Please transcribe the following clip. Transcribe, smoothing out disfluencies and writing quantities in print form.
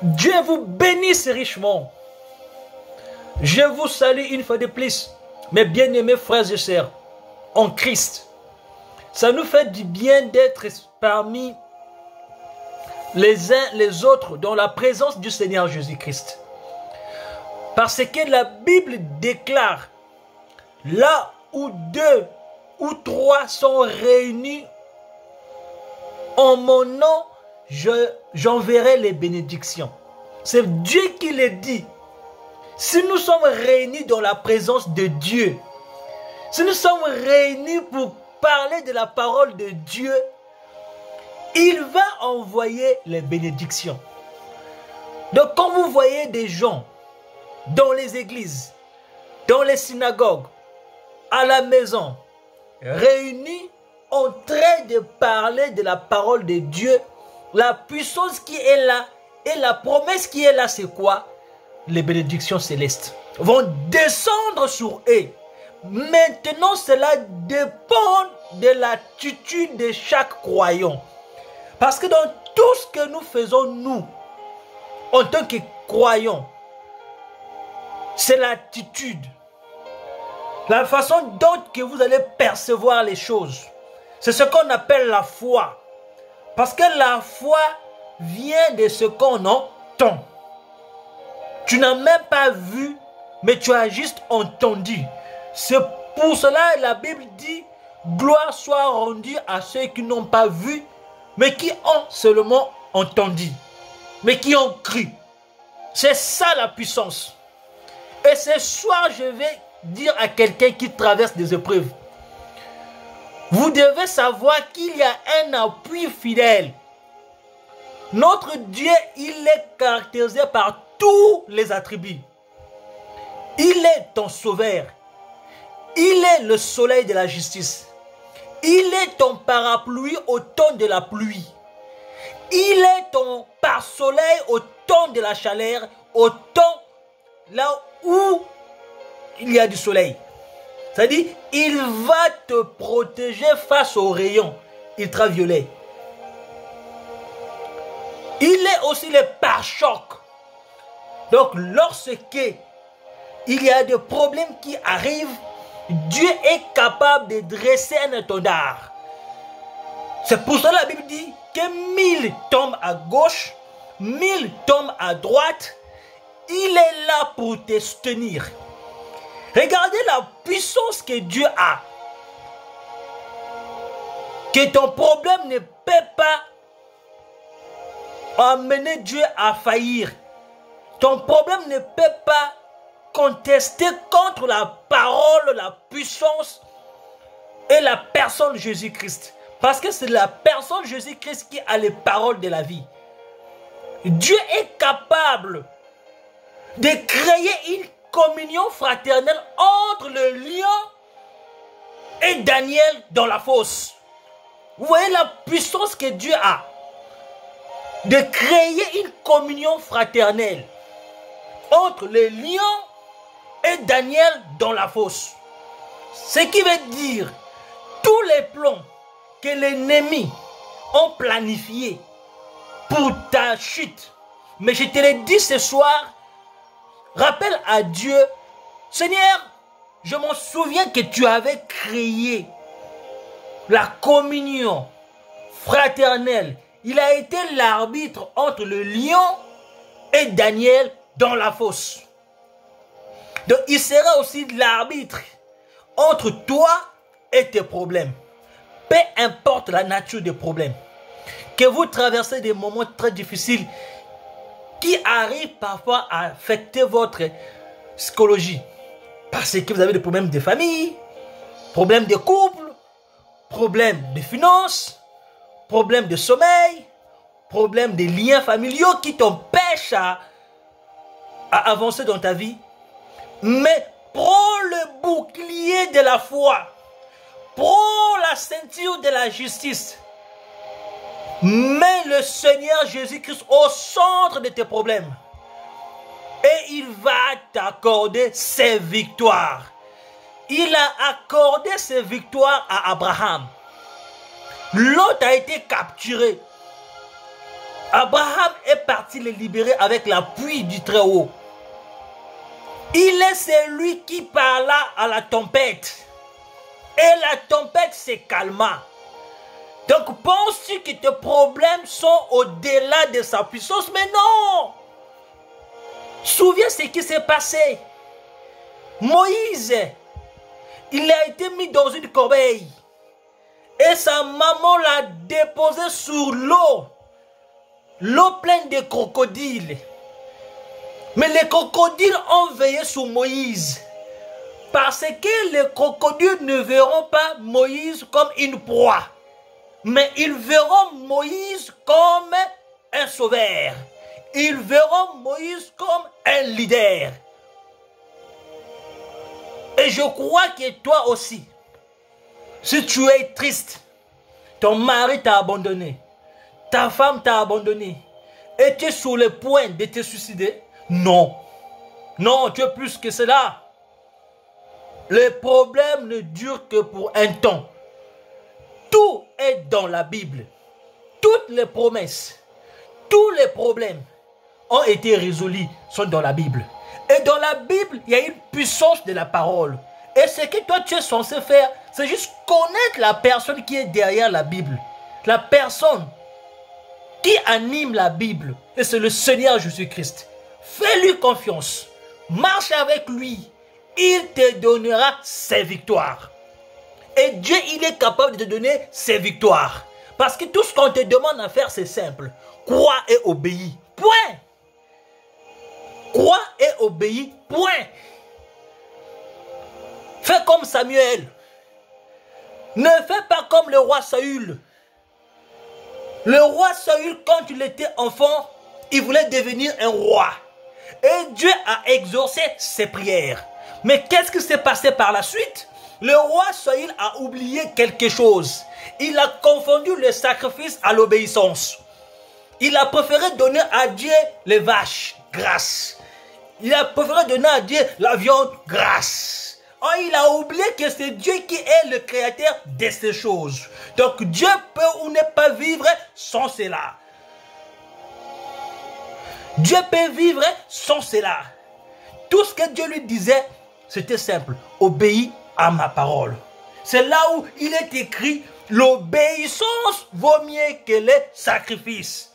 Dieu vous bénisse richement. Je vous salue une fois de plus, mes bien-aimés frères et sœurs, en Christ. Ça nous fait du bien d'être parmi les uns les autres dans la présence du Seigneur Jésus-Christ. Parce que la Bible déclare, là où 2 ou 3 sont réunis en mon nom, j'enverrai les bénédictions. C'est Dieu qui le dit. Si nous sommes réunis dans la présence de Dieu, si nous sommes réunis pour parler de la parole de Dieu, il va envoyer les bénédictions. Donc quand vous voyez des gens dans les églises, dans les synagogues, à la maison, réunis en train de parler de la parole de Dieu, la puissance qui est là et la promesse qui est là, c'est quoi? Les bénédictions célestes vont descendre sur eux. Maintenant, cela dépend de l'attitude de chaque croyant. Parce que dans tout ce que nous faisons, nous, en tant que croyants, c'est l'attitude. La façon dont que vous allez percevoir les choses. C'est ce qu'on appelle la foi. Parce que la foi vient de ce qu'on entend. Tu n'as même pas vu, mais tu as juste entendu. C'est pour cela que la Bible dit, gloire soit rendue à ceux qui n'ont pas vu, mais qui ont seulement entendu, mais qui ont cru. C'est ça la puissance. Et ce soir, je vais dire à quelqu'un qui traverse des épreuves, vous devez savoir qu'il y a un appui fidèle. Notre Dieu, il est caractérisé par tous les attributs. Il est ton sauveur. Il est le soleil de la justice. Il est ton parapluie au temps de la pluie. Il est ton pare-soleil au temps de la chaleur, au temps là où il y a du soleil. C'est-à-dire, il va te protéger face aux rayons ultraviolets. Il est aussi le pare-choc. Donc, lorsque il y a des problèmes qui arrivent, Dieu est capable de dresser un étendard. C'est pour cela que la Bible dit que 1000 tombent à gauche, 1000 tombent à droite. Il est là pour te soutenir. Regardez la puissance que Dieu a. Que ton problème ne peut pas amener Dieu à faillir. Ton problème ne peut pas contester contre la parole, la puissance et la personne de Jésus-Christ. Parce que c'est la personne de Jésus-Christ qui a les paroles de la vie. Dieu est capable de créer une communion fraternelle entre le lion et Daniel dans la fosse. Vous voyez la puissance que Dieu a de créer une communion fraternelle entre le lion et Daniel dans la fosse. Ce qui veut dire tous les plans que l'ennemi ont planifiés pour ta chute. Mais je te l'ai dit ce soir, rappelle à Dieu, Seigneur, je m'en souviens que tu avais créé la communion fraternelle. Il a été l'arbitre entre le lion et Daniel dans la fosse. Donc il sera aussi l'arbitre entre toi et tes problèmes. Peu importe la nature des problèmes. Que vous traversez des moments très difficiles qui arrivent parfois à affecter votre psychologie. Parce que vous avez des problèmes de famille, problèmes de couple, problèmes de finances, problèmes de sommeil, problèmes de liens familiaux qui t'empêchent à avancer dans ta vie. Mais prends le bouclier de la foi. Prends la ceinture de la justice. Mets le Seigneur Jésus-Christ au centre de tes problèmes. Et il va t'accorder ses victoires. Il a accordé ses victoires à Abraham. Lot a été capturé. Abraham est parti les libérer avec l'appui du Très-Haut. Il est celui qui parla à la tempête. Et la tempête se calma. Donc, penses-tu que tes problèmes sont au-delà de sa puissance? Mais non! Souviens ce qui s'est passé. Moïse, il a été mis dans une corbeille. Et sa maman l'a déposé sur l'eau. L'eau pleine de crocodiles. Mais les crocodiles ont veillé sur Moïse. Parce que les crocodiles ne verront pas Moïse comme une proie. Mais ils verront Moïse comme un sauveur. Ils verront Moïse comme un leader. Et je crois que toi aussi, si tu es triste, ton mari t'a abandonné, ta femme t'a abandonné, et tu es sur le point de te suicider, non. Non, tu es plus que cela. Les problèmes ne durent que pour un temps. Tout est dans la Bible. Toutes les promesses, tous les problèmes ont été résolus, sont dans la Bible. Et dans la Bible, il y a une puissance de la parole. Et ce que toi tu es censé faire, c'est juste connaître la personne qui est derrière la Bible. La personne qui anime la Bible. Et c'est le Seigneur Jésus-Christ. Fais-lui confiance. Marche avec lui. Il te donnera ses victoires. Et Dieu, il est capable de te donner ses victoires. Parce que tout ce qu'on te demande à faire, c'est simple. Crois et obéis. Point. Crois et obéis. Point. Fais comme Samuel. Ne fais pas comme le roi Saül. Le roi Saül, quand il était enfant, il voulait devenir un roi. Et Dieu a exaucé ses prières. Mais qu'est-ce qui s'est passé par la suite? Le roi Saül a oublié quelque chose. Il a confondu le sacrifice à l'obéissance. Il a préféré donner à Dieu les vaches grasses. Il a préféré donner à Dieu la viande grasse. Oh, il a oublié que c'est Dieu qui est le créateur de ces choses. Donc Dieu peut ou ne pas vivre sans cela. Dieu peut vivre sans cela. Tout ce que Dieu lui disait, c'était simple. Obéis à ma parole. C'est là où il est écrit, l'obéissance vaut mieux que les sacrifices.